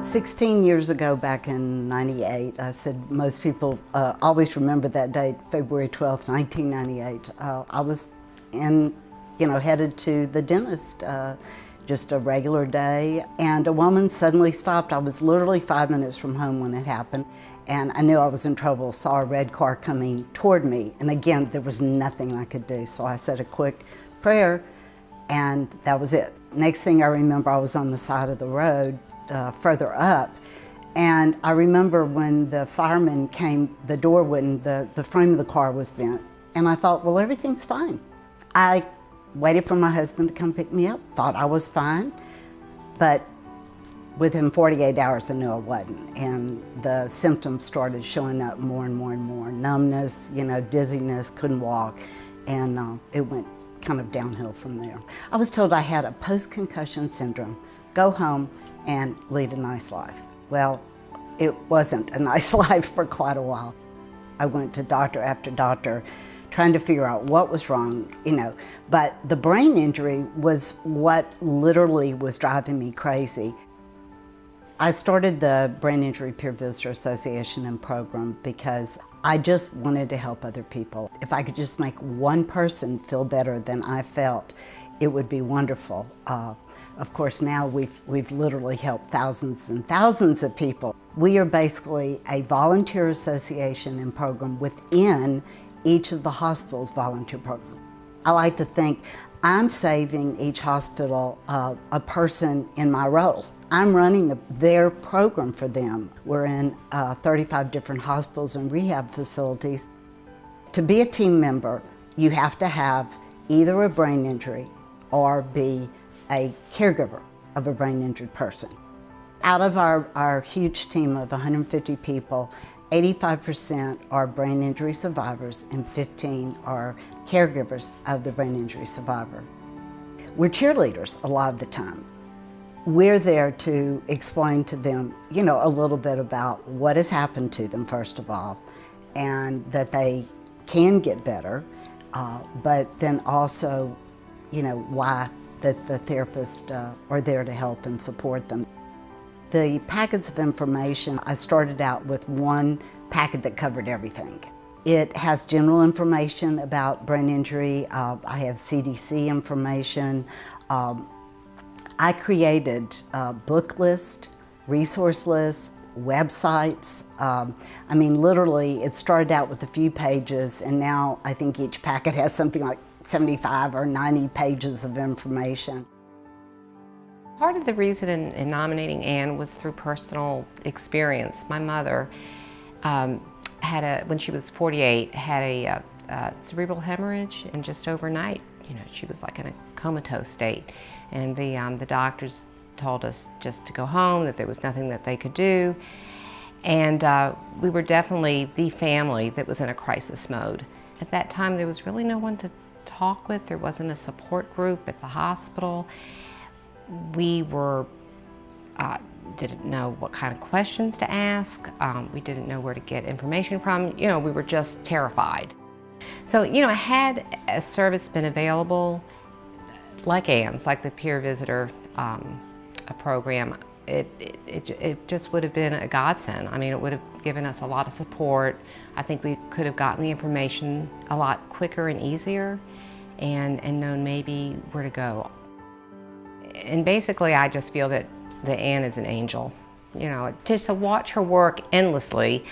16 years ago, back in '98, I said most people always remember that date, February 12th, 1998. I was headed to the dentist, just a regular day, and a woman suddenly stopped. I was literally 5 minutes from home when it happened, and I knew I was in trouble. Saw a red car coming toward me, and again, there was nothing I could do, so I said a quick prayer, and that was it. Next thing I remember, I was on the side of the road, further up, and I remember when the fireman came, the door wouldn't, the frame of the car was bent, and I thought, well, everything's fine. I waited for my husband to come pick me up, thought I was fine, but within 48 hours I knew I wasn't, and the symptoms started showing up more and more and more. Numbness, dizziness, couldn't walk, and it went kind of downhill from there. I was told I had a post-concussion syndrome, go home and lead a nice life. Well, it wasn't a nice life for quite a while. I went to doctor after doctor, trying to figure out what was wrong, but the brain injury was what literally was driving me crazy. I started the Brain Injury Peer Visitor Association and program because I just wanted to help other people. If I could just make one person feel better than I felt, it would be wonderful. Of course, now we've literally helped thousands and thousands of people. We are basically a volunteer association and program within each of the hospital's volunteer programs. I like to think I'm saving each hospital a person in my role. I'm running their program for them. We're in 35 different hospitals and rehab facilities. To be a team member, you have to have either a brain injury or be a caregiver of a brain injured person. Out of our huge team of 150 people, 85% are brain injury survivors and 15 are caregivers of the brain injury survivor. We're cheerleaders a lot of the time. We're there to explain to them, a little bit about what has happened to them, first of all, and that they can get better, but then also, why that the therapists are there to help and support them. The packets of information, I started out with one packet that covered everything. It has general information about brain injury. I have CDC information. I created a book list, resource list, websites. Literally, it started out with a few pages, and now I think each packet has something like 75 or 90 pages of information. Part of the reason in nominating Ann was through personal experience. My mother when she was 48, had a cerebral hemorrhage, and just overnight, she was like in a comatose state. And the doctors told us just to go home, that there was nothing that they could do. And we were definitely the family that was in a crisis mode. At that time, there was really no one to talk with. There wasn't a support group at the hospital. We didn't know what kind of questions to ask. We didn't know where to get information from. We were just terrified. So, had a service been available, like Ann's, like the peer visitor program, it just would have been a godsend. It would have given us a lot of support. I think we could have gotten the information a lot quicker and easier, and known maybe where to go. And basically, I just feel that Ann is an angel. Just to watch her work endlessly,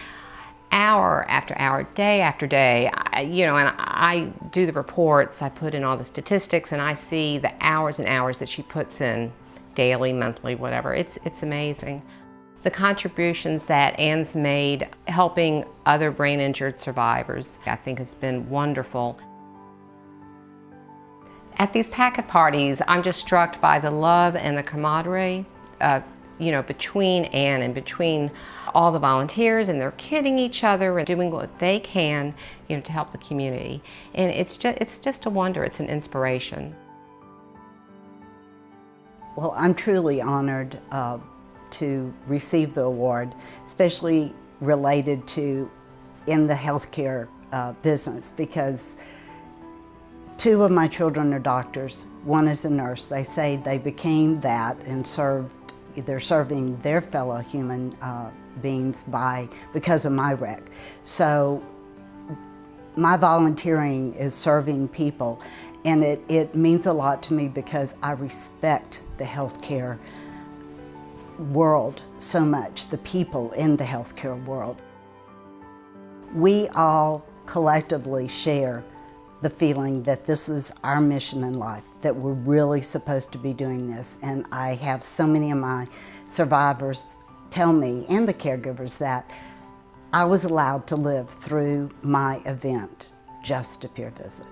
hour after hour, day after day, and I do the reports, I put in all the statistics, and I see the hours and hours that she puts in daily, monthly, whatever. It's amazing. The contributions that Ann's made helping other brain injured survivors, I think, has been wonderful. At these packet parties, I'm just struck by the love and the camaraderie between Ann and between all the volunteers, and they're kidding each other and doing what they can, to help the community. And it's just a wonder. It's an inspiration. Well, I'm truly honored to receive the award, especially related to in the healthcare business, because 2 of my children are doctors. One is a nurse. They say they became that and served they're serving their fellow human beings because of my wreck. So my volunteering is serving people, and it means a lot to me because I respect the healthcare world so much, the people in the healthcare world. We all collectively share the feeling that this is our mission in life, that we're really supposed to be doing this. And I have so many of my survivors tell me, and the caregivers, that I was allowed to live through my event just to peer visit.